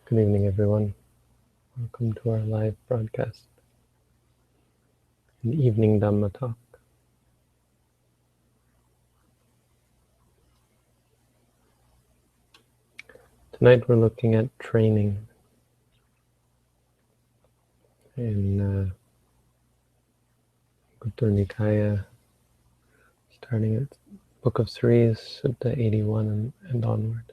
Good evening, everyone. Welcome to our live broadcast, an evening Dhamma talk. Tonight we're looking at training in Gutta Nikaya, starting at Book of Threes, Sutta 81 and onward.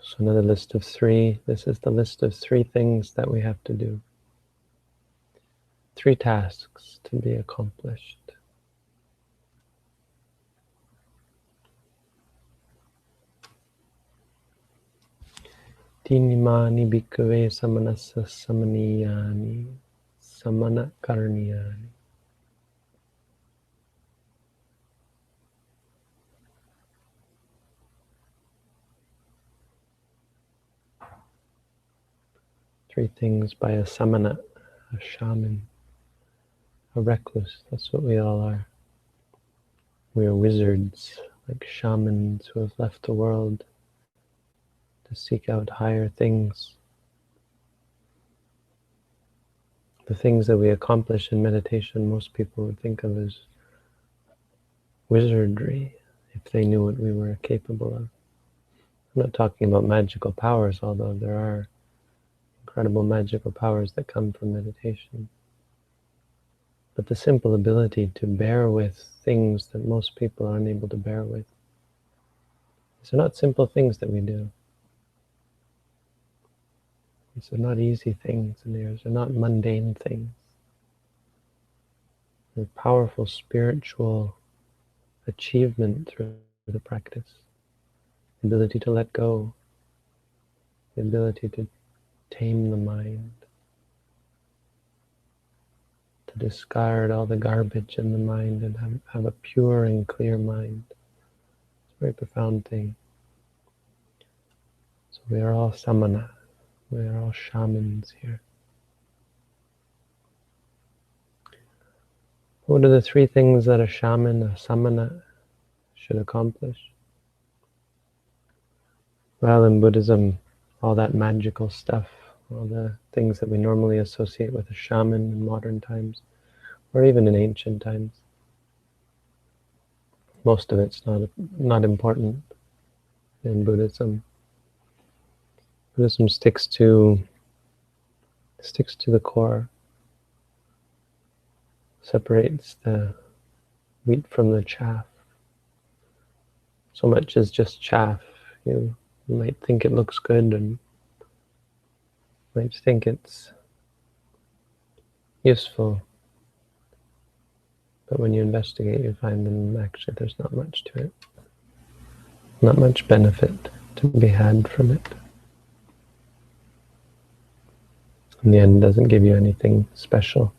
So another list of three. This is the list of 3 things that we have to do. 3 tasks to be accomplished. Tinimani bhikkhave samanassa samaniyani samana karniyani. Three things by a samana, a shaman, a recluse. That's what we all are. We are wizards, like shamans who have left the world to seek out higher things. The things that we accomplish in meditation, most people would think of as wizardry if they knew what we were capable of. I'm not talking about magical powers, although there are incredible magical powers that come from meditation. But the simple ability to bear with things that most people are unable to bear with. These are not simple things that we do. These are not easy things, and these are not mundane things. They're powerful spiritual achievement through the practice. The ability to let go. The ability to tame the mind. To discard all the garbage in the mind and have a pure and clear mind. It's a very profound thing. So we are all samana. We are all shamans here. What are the 3 things that a shaman, a samana, should accomplish? Well, in Buddhism, all that magical stuff, all the things that we normally associate with a shaman in modern times, or even in ancient times, most of it's not important in Buddhism. Buddhism sticks to the core, separates the wheat from the chaff. So much is just chaff. You might think it looks good and might think it's useful, but when you investigate, you find that actually there's not much to it. Not much benefit to be had from it. In the end, it doesn't give you anything special.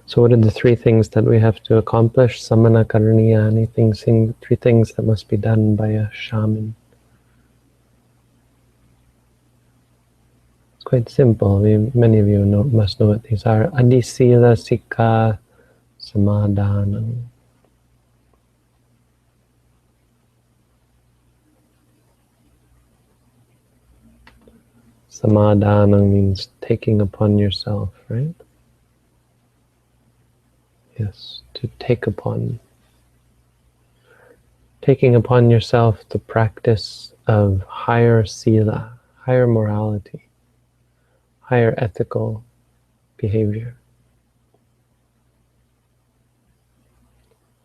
So what are the 3 things that we have to accomplish? Samana karniyani, 3 things that must be done by a shaman. It's quite simple. Many of you must know what these are. Adi sila sikha samadhanam. Samadhanam means taking upon yourself, right? Yes, to take upon. Taking upon yourself the practice of higher sila, higher morality, higher ethical behavior.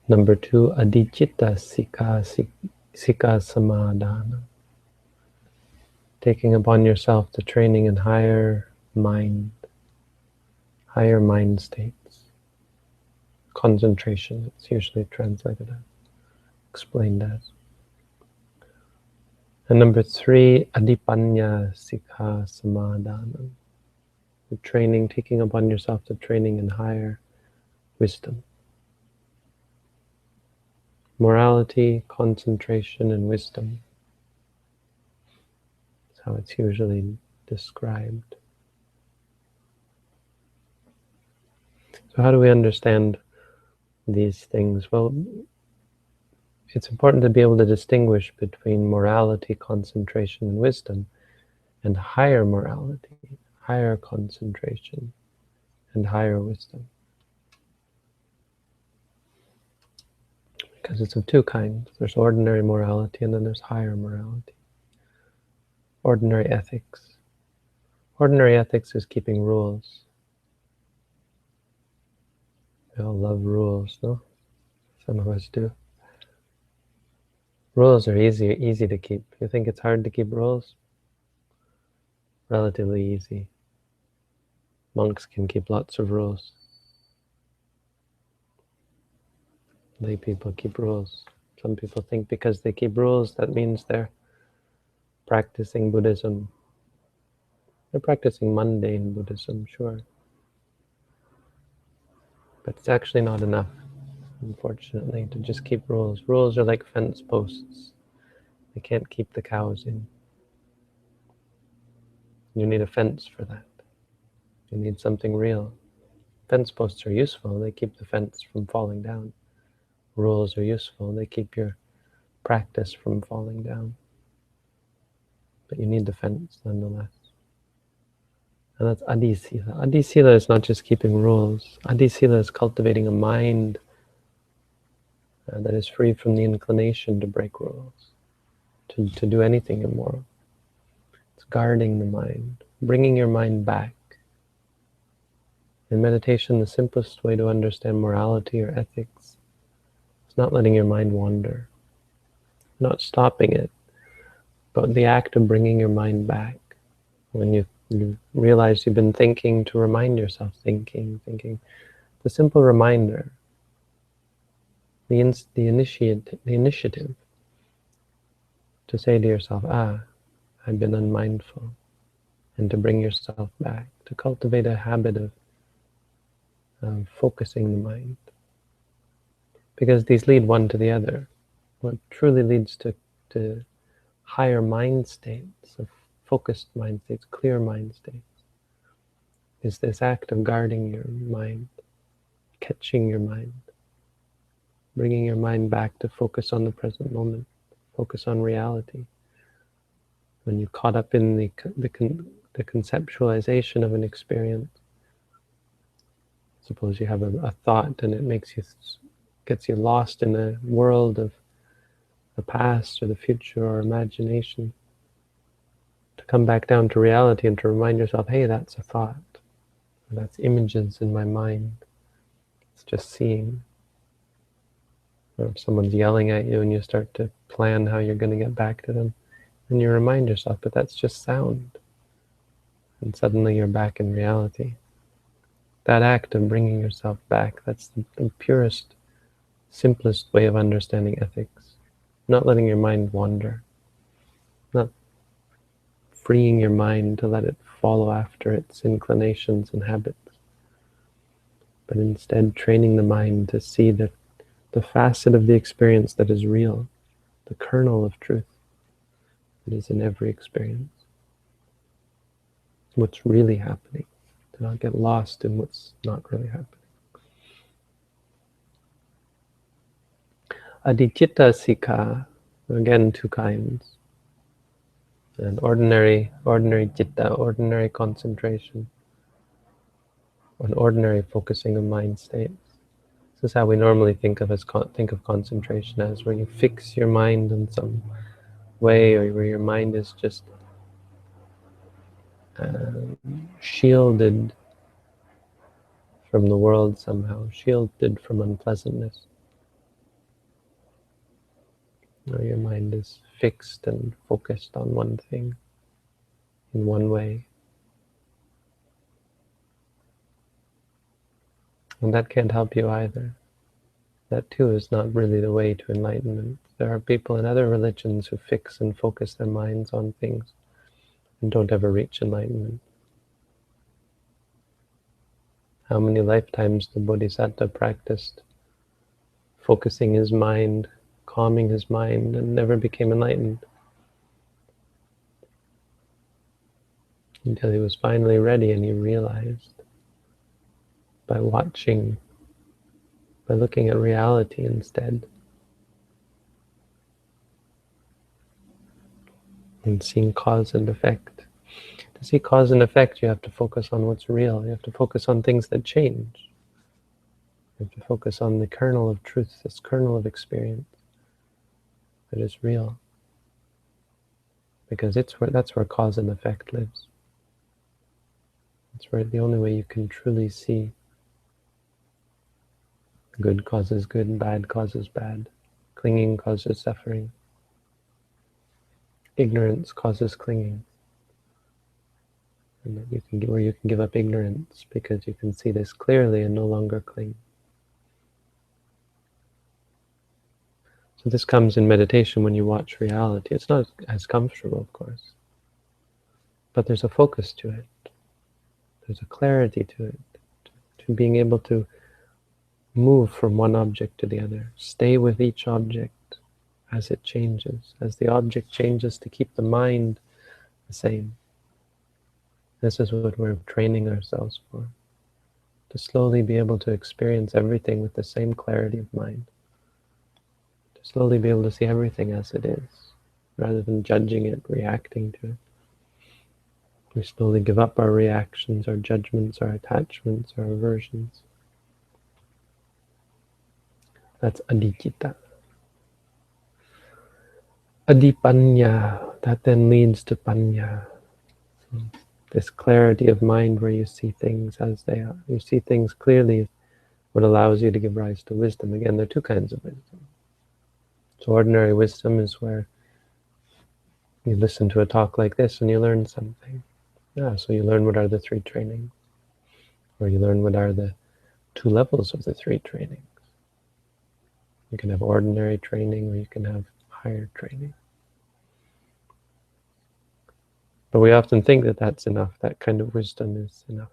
Number 2, adicitta sikha samadhana. Taking upon yourself the training in higher mind states. Concentration, it's usually translated as, explained as. And number 3, adipanya sikha samadhanam. The training, taking upon yourself the training in higher wisdom. Morality, concentration, and wisdom. That's how it's usually described. So how do we understand these things? Well, it's important to be able to distinguish between morality, concentration, and wisdom, and higher morality, higher concentration, and higher wisdom. Because it's of two kinds. There's ordinary morality, and then there's higher morality. Ordinary ethics. Ordinary ethics is keeping rules. We all love rules, no? Some of us do. Rules are easy to keep. You think it's hard to keep rules? Relatively easy. Monks can keep lots of rules. Lay people keep rules. Some people think because they keep rules, that means they're practicing Buddhism. They're practicing mundane Buddhism, sure. But it's actually not enough, unfortunately, to just keep rules. Rules are like fence posts. They can't keep the cows in. You need a fence for that. You need something real. Fence posts are useful. They keep the fence from falling down. Rules are useful. They keep your practice from falling down. But you need the fence nonetheless. And that's Adi-sila. Adi-sila is not just keeping rules. Adi-sila is cultivating a mind that is free from the inclination to break rules, to do anything immoral. It's guarding the mind, bringing your mind back. In meditation, the simplest way to understand morality or ethics is not letting your mind wander, not stopping it, but the act of bringing your mind back. When you realize you've been thinking, to remind yourself, thinking. The simple reminder, the initiative to say to yourself, I've been unmindful, and to bring yourself back, to cultivate a habit of focusing the mind. Because these lead one to the other. What truly leads to higher mind states, of focused mind states, clear mind states, is this act of guarding your mind, catching your mind, bringing your mind back to focus on the present moment, focus on reality. When you're caught up in the conceptualization of an experience, suppose you have a thought and it gets you lost in a world of the past or the future or imagination, to come back down to reality and to remind yourself, hey, that's a thought, or that's images in my mind, it's just seeing. Or if someone's yelling at you and you start to plan how you're going to get back to them, and you remind yourself, but that's just sound. And suddenly you're back in reality. That act of bringing yourself back, that's the purest, simplest way of understanding ethics. Not letting your mind wander. Not freeing your mind to let it follow after its inclinations and habits. But instead training the mind to see the facet of the experience that is real, the kernel of truth that is in every experience. What's really happening. To not get lost in what's not really happening. Adicitta Sikha, again, two kinds. And ordinary citta, ordinary concentration, an ordinary focusing of mind states. This is how we normally think of concentration as, where you fix your mind in some way, or where your mind is just shielded from the world somehow, shielded from unpleasantness. Or your mind is fixed and focused on one thing in one way. And that can't help you either. That too is not really the way to enlightenment. There are people in other religions who fix and focus their minds on things and don't ever reach enlightenment. How many lifetimes the Bodhisattva practiced focusing his mind calming his mind, and never became enlightened until he was finally ready, and he realized by watching, by looking at reality instead, and seeing cause and effect. To see cause and effect, you have to focus on what's real. You have to focus on things that change. You have to focus on the kernel of truth, this kernel of experience that is real. Because that's where cause and effect lives. It's where the only way you can truly see good causes good, bad causes bad. Clinging causes suffering. Ignorance causes clinging. And that where you can give up ignorance because you can see this clearly and no longer cling. So this comes in meditation when you watch reality. It's not as comfortable, of course, but there's a focus to it. There's a clarity to it, to being able to move from one object to the other, stay with each object as it changes, as the object changes, to keep the mind the same. This is what we're training ourselves for, to slowly be able to experience everything with the same clarity of mind, to slowly be able to see everything as it is, rather than judging it, reacting to it. We slowly give up our reactions, our judgments, our attachments, our aversions. That's adhicitta. Adhipanya, that then leads to panya. This clarity of mind where you see things as they are. You see things clearly, what allows you to give rise to wisdom. Again, there are two kinds of wisdom. So ordinary wisdom is where you listen to a talk like this and you learn something. Yeah, so you learn what are the three trainings, or you learn what are the two levels of the three trainings. You can have ordinary training, or you can have higher training. But we often think that that's enough, that kind of wisdom is enough.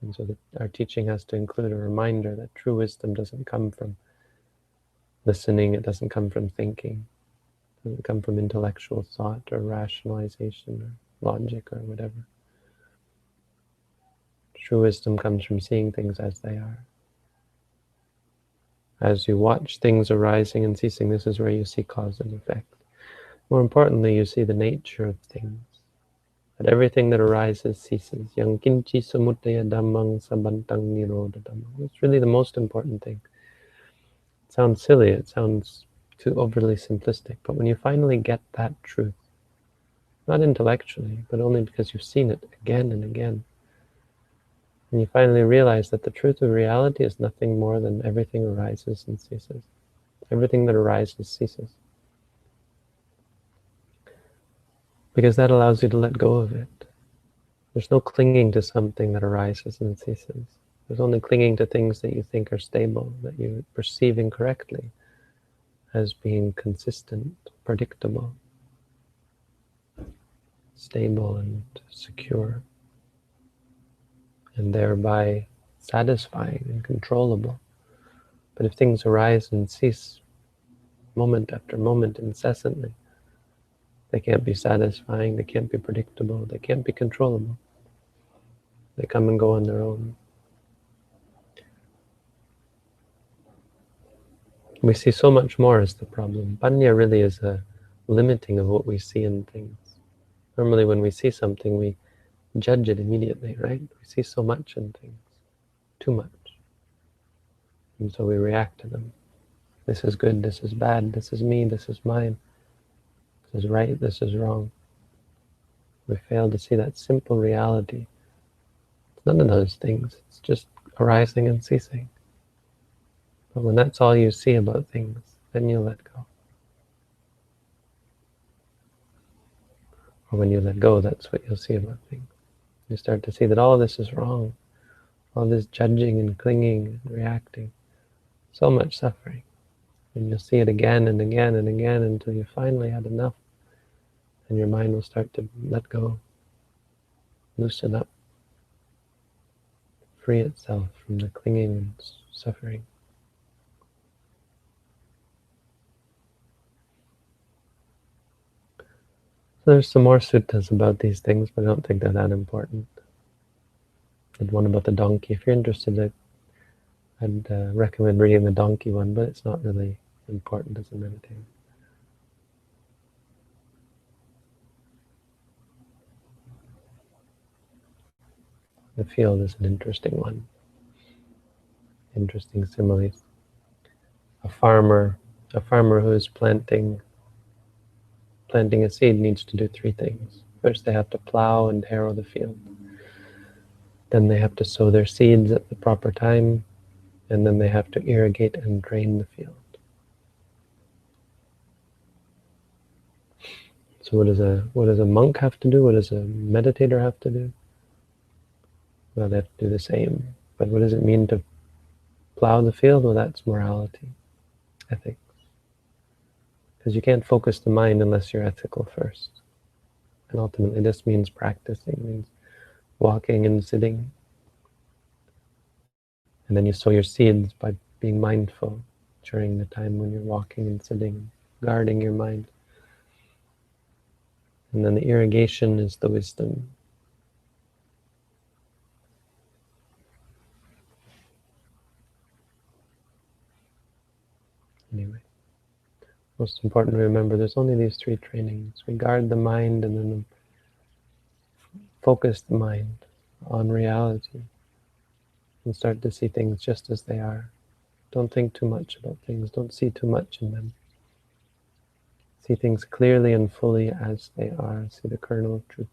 And so our teaching has to include a reminder that true wisdom doesn't come from listening, it doesn't come from thinking, it doesn't come from intellectual thought or rationalization or logic or whatever. True wisdom comes from seeing things as they are. As you watch things arising and ceasing, this is where you see cause and effect. More importantly, you see the nature of things. That everything that arises ceases. Yang kinchi samudaya dhammang sabantang nirodha dhammang. It's really the most important thing. It sounds silly, it sounds too overly simplistic, but when you finally get that truth, not intellectually, but only because you've seen it again and again, and you finally realize that the truth of reality is nothing more than everything arises and ceases. Everything that arises ceases. Because that allows you to let go of it. There's no clinging to something that arises and ceases. There's only clinging to things that you think are stable, that you perceive incorrectly as being consistent, predictable, stable and secure, and thereby satisfying and controllable. But if things arise and cease moment after moment incessantly, they can't be satisfying, they can't be predictable, they can't be controllable. They come and go on their own. We see so much more as the problem. Panya really is a limiting of what we see in things. Normally when we see something, we judge it immediately, right? We see so much in things, too much. And so we react to them. This is good, this is bad, this is me, this is mine. This is right, this is wrong. We fail to see that simple reality. It's none of those things. It's just arising and ceasing. But when that's all you see about things, then you let go. Or when you let go, that's what you'll see about things. You start to see that all of this is wrong. All this judging and clinging and reacting. So much suffering. And you'll see it again and again and again until you finally had enough. And your mind will start to let go, loosen up, free itself from the clinging and suffering. there's some more suttas about these things, but I don't think they're that important. There's one about the donkey. If you're interested, I'd recommend reading the donkey one, but it's not really important as a meditator. The field is an interesting one. Interesting similes. A farmer who is planting a seed needs to do three things. First, they have to plow and harrow the field. Then they have to sow their seeds at the proper time, and then they have to irrigate and drain the field. So what does a monk have to do? What does a meditator have to do? Well, they have to do the same. But what does it mean to plow the field? Well, that's morality, ethics. Because you can't focus the mind unless you're ethical first. And ultimately this means practicing, means walking and sitting. And then you sow your seeds by being mindful during the time when you're walking and sitting, guarding your mind. And then the irrigation is the wisdom. Anyway, most important to remember, there's only these three trainings. We guard the mind and then focus the mind on reality and start to see things just as they are. Don't think too much about things. Don't see too much in them. See things clearly and fully as they are. See the kernel of truth.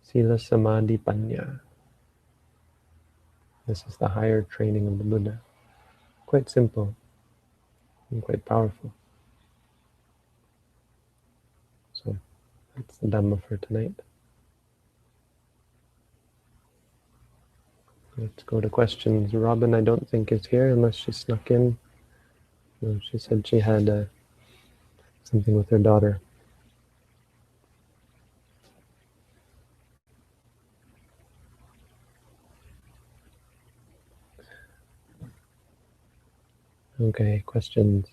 Sila Samadhi Panya. This is the higher training of the Buddha. Quite simple and quite powerful. So that's the Dhamma for tonight. Let's go to questions. Robin, I don't think, is here unless she snuck in. No, she said she had something with her daughter. Okay, questions.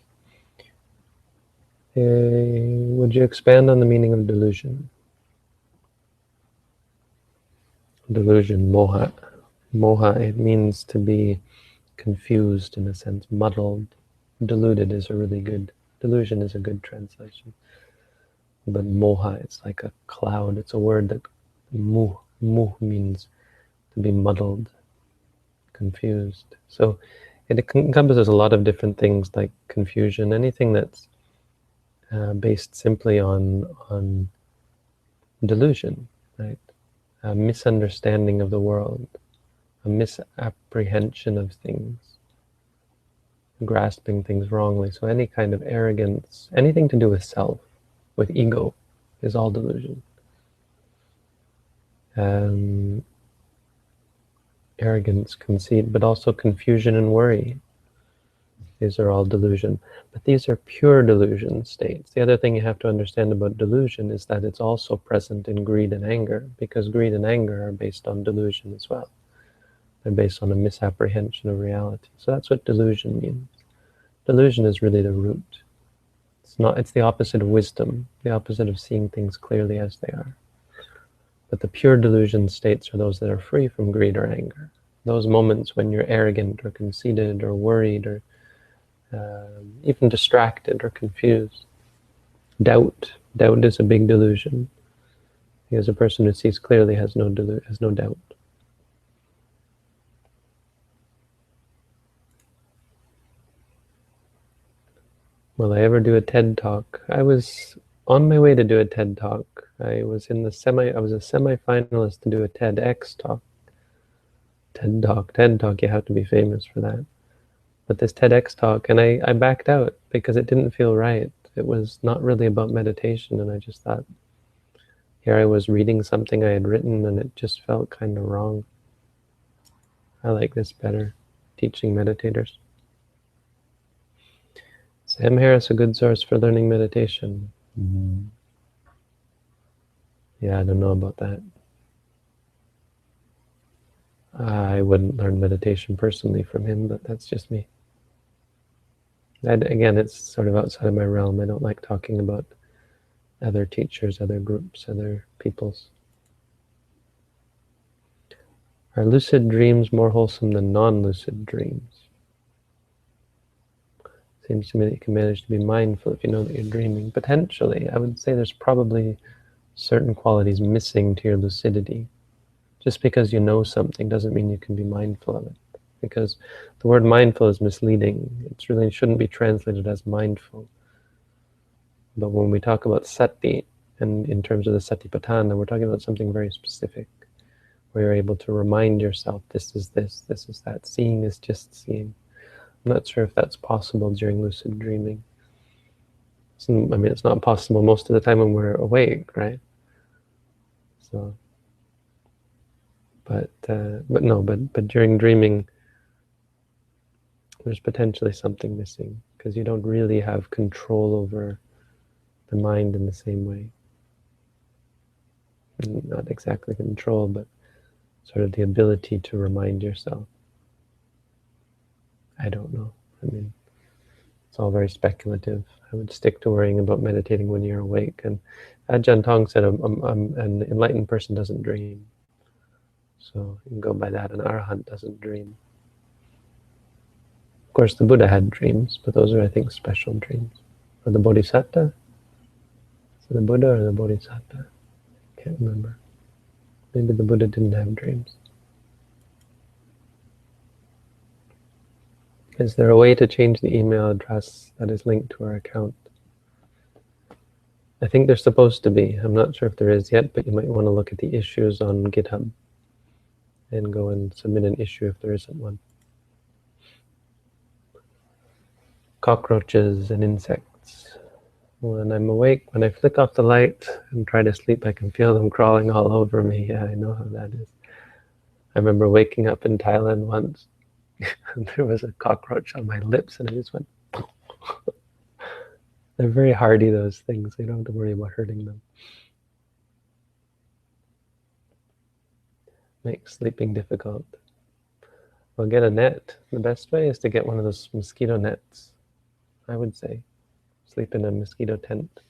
Would you expand on the meaning of delusion? Delusion, moha. Moha, it means to be confused in a sense, muddled. Deluded is a really good, delusion is a good translation. But moha, it's like a cloud. It's a word that muh means to be muddled, confused. So it encompasses a lot of different things like confusion, anything that's based simply on delusion, right? A misunderstanding of the world, a misapprehension of things, grasping things wrongly. So any kind of arrogance, anything to do with self, with ego, is all delusion. Arrogance, conceit, but also confusion and worry. These are all delusion. But these are pure delusion states. The other thing you have to understand about delusion is that it's also present in greed and anger, because greed and anger are based on delusion as well. They're based on a misapprehension of reality. So that's what delusion means. Delusion is really the root. It's the opposite of wisdom, the opposite of seeing things clearly as they are. But the pure delusion states are those that are free from greed or anger. Those moments when you're arrogant or conceited or worried or even distracted or confused. Doubt is a big delusion, because a person who sees clearly has no doubt. Will I ever do a TED Talk? I was on my way to do a TED Talk. I was a semi-finalist to do a TEDx talk. TED Talk, you have to be famous for that. But this TEDx talk, and I backed out because it didn't feel right. It was not really about meditation, and I just thought, here I was reading something I had written, and it just felt kind of wrong. I like this better, teaching meditators. Sam Harris, a good source for learning meditation. Yeah, I don't know about that. I wouldn't learn meditation personally from him, but that's just me. Again, it's sort of outside of my realm. I don't like talking about other teachers, other groups, other peoples. Are lucid dreams more wholesome than non-lucid dreams? Seems to me that you can manage to be mindful if you know that you're dreaming. Potentially, I would say there's probably certain qualities missing to your lucidity. Just because you know something doesn't mean you can be mindful of it. Because the word mindful is misleading. It really shouldn't be translated as mindful. But when we talk about sati, and in terms of the satipatthana, we're talking about something very specific, where you're able to remind yourself, this is this is that. Seeing is just seeing. I'm not sure if that's possible during lucid dreaming. I mean, it's not possible most of the time when we're awake, right? So, but during dreaming, there's potentially something missing because you don't really have control over the mind in the same way. Not exactly control, but sort of the ability to remind yourself. I don't know. I mean, it's all very speculative. I would stick to worrying about meditating when you're awake. And Ajahn Tong said an enlightened person doesn't dream. So you can go by that. An arahant doesn't dream. Of course, the Buddha had dreams, but those are, I think, special dreams. Or the Bodhisattva? Is it the Buddha or the Bodhisattva? Can't remember. Maybe the Buddha didn't have dreams. Is there a way to change the email address that is linked to our account? I think there's supposed to be. I'm not sure if there is yet, but you might want to look at the issues on GitHub and go and submit an issue if there isn't one. Cockroaches and insects. When I'm awake, when I flick off the light and try to sleep, I can feel them crawling all over me. Yeah, I know how that is. I remember waking up in Thailand once, and there was a cockroach on my lips, and I just went. They're very hardy, those things. You don't have to worry about hurting them. Makes sleeping difficult. Well, get a net. The best way is to get one of those mosquito nets, I would say. Sleep in a mosquito tent.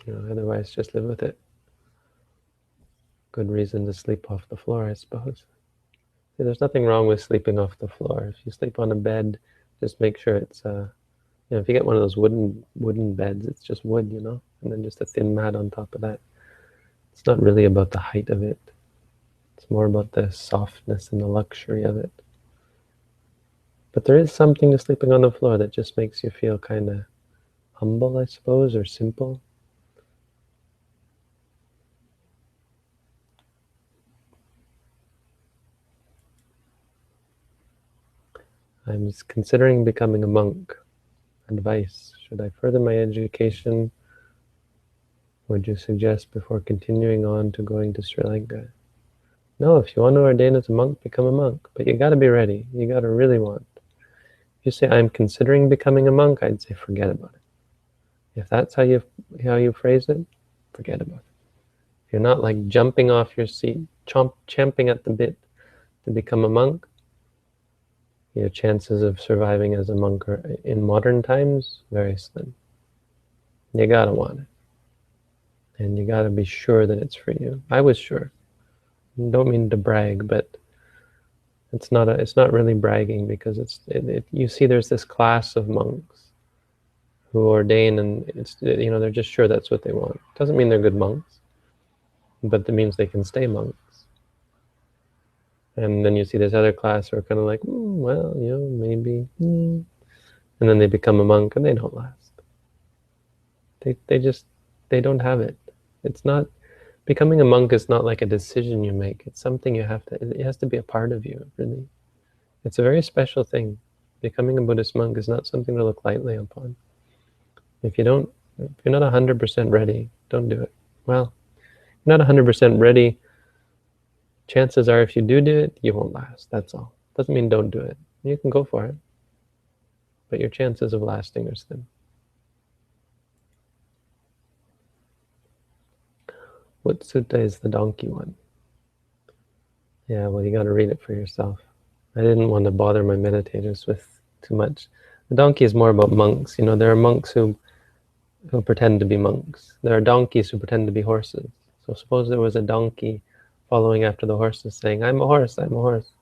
Otherwise, just live with it. Good reason to sleep off the floor, I suppose. See, there's nothing wrong with sleeping off the floor. If you sleep on a bed, just make sure it's, if you get one of those wooden beds, it's just wood, and then just a thin mat on top of that. It's not really about the height of it. It's more about the softness and the luxury of it. But there is something to sleeping on the floor that just makes you feel kind of humble, I suppose, or simple. I'm considering becoming a monk. Advice: should I further my education? Would you suggest before continuing on to going to Sri Lanka? No, if you want to ordain as a monk, become a monk. But you got to be ready. You got to really want. If you say, I'm considering becoming a monk, I'd say forget about it. If that's how you phrase it, forget about it. If you're not like jumping off your seat, champing at the bit to become a monk, your chances of surviving as a monk are, in modern times, very slim. You gotta want it. And you gotta be sure that it's for you. I was sure. I don't mean to brag, but it's not really bragging, because you see there's this class of monks who ordain, and they're just sure that's what they want. Doesn't mean they're good monks, but that means they can stay monks. And then you see this other class who are kind of like, well, maybe, and then they become a monk and they don't last. They don't have it. It's not, becoming a monk is not like a decision you make. It's something you have to, it has to be a part of you, really. It's a very special thing. Becoming a Buddhist monk is not something to look lightly upon. If you're not 100% ready, don't do it. Well, if you're not 100% ready, chances are if you do it, you won't last. That's all. Doesn't mean don't do it. You can go for it, but your chances of lasting are slim. What sutta is the donkey one? Yeah, well, you got to read it for yourself. I didn't want to bother my meditators with too much. The donkey is more about monks. There are monks who pretend to be monks. There are donkeys who pretend to be horses. So suppose there was a donkey following after the horses saying, I'm a horse, I'm a horse.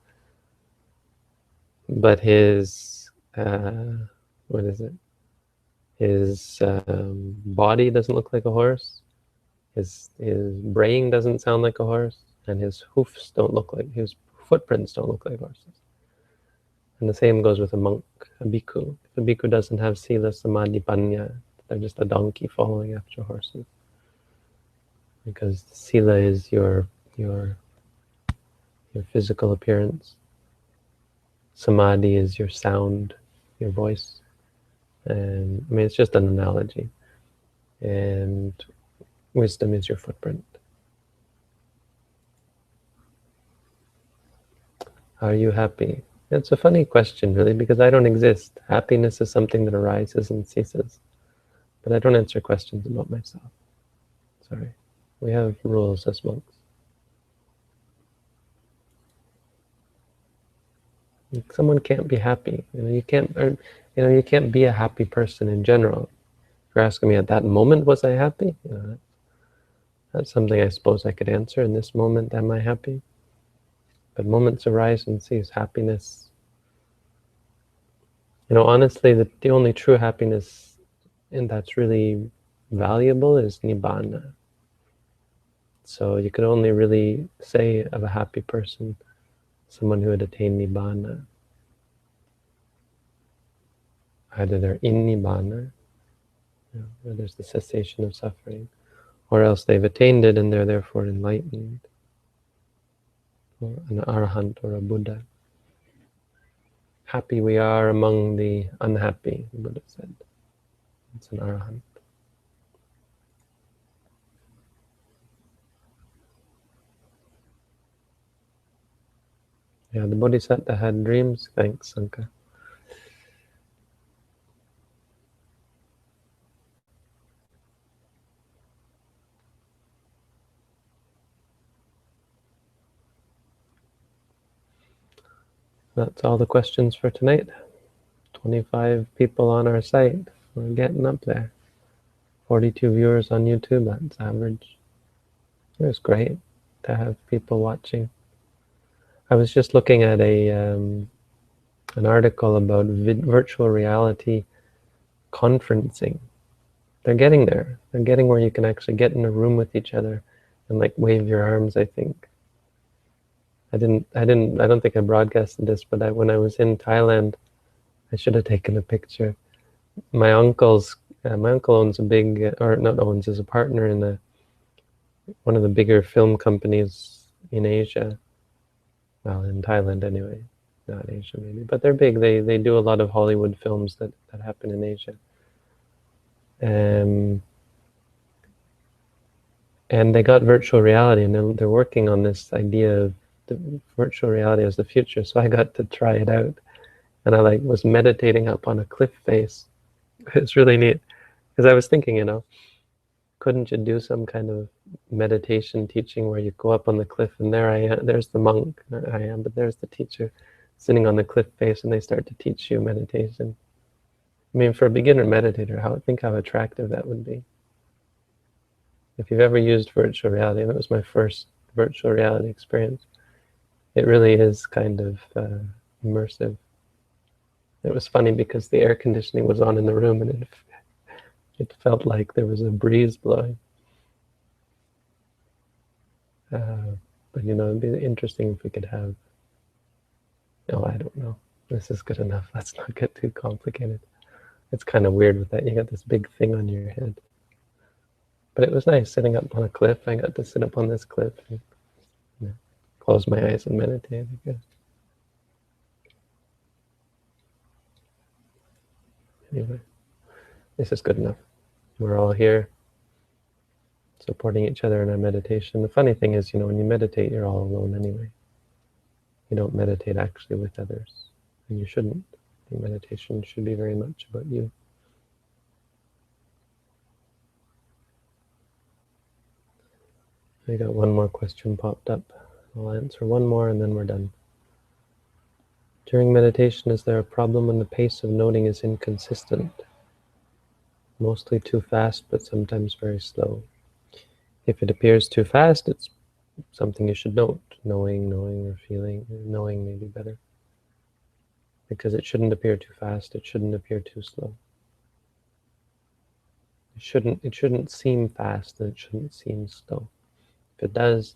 But his, what is it? His body doesn't look like a horse. His braying doesn't sound like a horse. And his hoofs don't look like, his footprints don't look like horses. And the same goes with a monk, a bhikkhu. If a bhikkhu doesn't have sila, samadhi, panya, they're just a donkey following after horses. Because sila is your physical appearance. Samadhi is your sound, your voice. And I mean, it's just an analogy. And wisdom is your footprint. Are you happy? It's a funny question, really, because I don't exist. Happiness is something that arises and ceases. But I don't answer questions about myself. Sorry. We have rules as monks. Someone can't be happy. You can't, or, you can't be a happy person in general. If you're asking me at that moment, was I happy? That's something I suppose I could answer. In this moment, am I happy? But moments arise and cease. Happiness. Honestly, the only true happiness, and that's really valuable, is nibbana. So you could only really say of a happy person, someone who had attained nibbana. Either they're in nibbana, where there's the cessation of suffering, or else they've attained it and they're therefore enlightened, or an arahant or a Buddha. Happy we are among the unhappy, the Buddha said. It's an arahant. Yeah, the Bodhisattva had dreams. Thanks, Sanka. That's all the questions for tonight. 25 people on our site. We're getting up there. 42 viewers on YouTube, that's average. It was great to have people watching. I was just looking at an article about virtual reality conferencing. They're getting there. They're getting where you can actually get in a room with each other and like wave your arms, I think. I don't think I broadcasted this, but when I was in Thailand, I should have taken a picture. My uncle owns a big, or not owns, is a partner in one of the bigger film companies in Asia. Well, in Thailand anyway, not Asia maybe, but they're big. They do a lot of Hollywood films that happen in Asia. And they got virtual reality, and they're working on this idea of the virtual reality as the future. So I got to try it out, and I was meditating up on a cliff face. It's really neat because I was thinking, couldn't you do some kind of meditation teaching where you go up on the cliff and there I am, there's the monk, I am, but there's the teacher sitting on the cliff face and they start to teach you meditation. I mean, for a beginner meditator, think how attractive that would be. If you've ever used virtual reality, and it was my first virtual reality experience, it really is kind of immersive. It was funny because the air conditioning was on in the room and it felt like there was a breeze blowing. But it'd be interesting if we could have, I don't know. This is good enough. Let's not get too complicated. It's kind of weird with that. You got this big thing on your head. But it was nice sitting up on a cliff. I got to sit up on this cliff and close my eyes and meditate, I guess. Anyway, this is good enough. We're all here supporting each other in our meditation. The funny thing is, when you meditate, you're all alone anyway. You don't meditate actually with others, and you shouldn't. Your meditation should be very much about you. I got one more question popped up. I'll answer one more and then we're done. During meditation, is there a problem when the pace of noting is inconsistent? Mostly too fast, but sometimes very slow. If it appears too fast, it's something you should note. Knowing, or feeling. Knowing may be better. Because it shouldn't appear too fast, it shouldn't appear too slow. It shouldn't seem fast, and it shouldn't seem slow. If it does,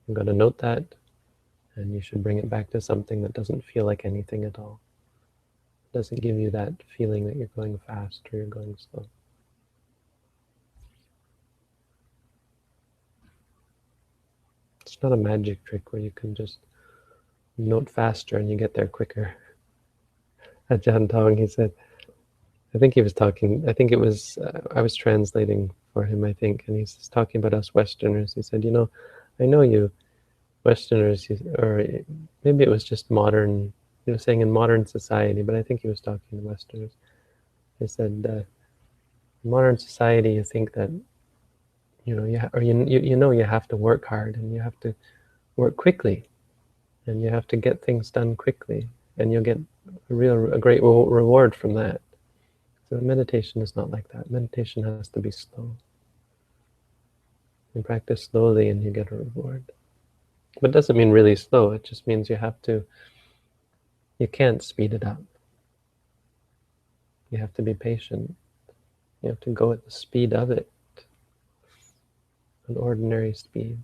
you've got to note that, and you should bring it back to something that doesn't feel like anything at all. It doesn't give you that feeling that you're going fast or you're going slow. It's not a magic trick where you can just note faster and you get there quicker. Ajahn Tong, he said, I think he was talking, I think it was, I was translating for him, I think, and he's talking about us Westerners. He said, I know you Westerners, or maybe it was just modern, he was saying in modern society, but I think he was talking to Westerners. He said, in modern society, you think that, you have to work hard and you have to work quickly and you have to get things done quickly and you'll get a great reward from that. So meditation is not like that. Meditation has to be slow. You practice slowly and you get a reward. But it doesn't mean really slow. It just means you can't speed it up. You have to be patient. You have to go at the speed of it, an ordinary speed.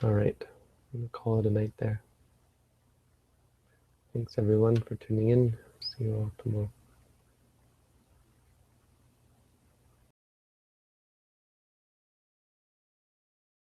All right, I'm gonna call it a night there. Thanks everyone for tuning in. See you all tomorrow.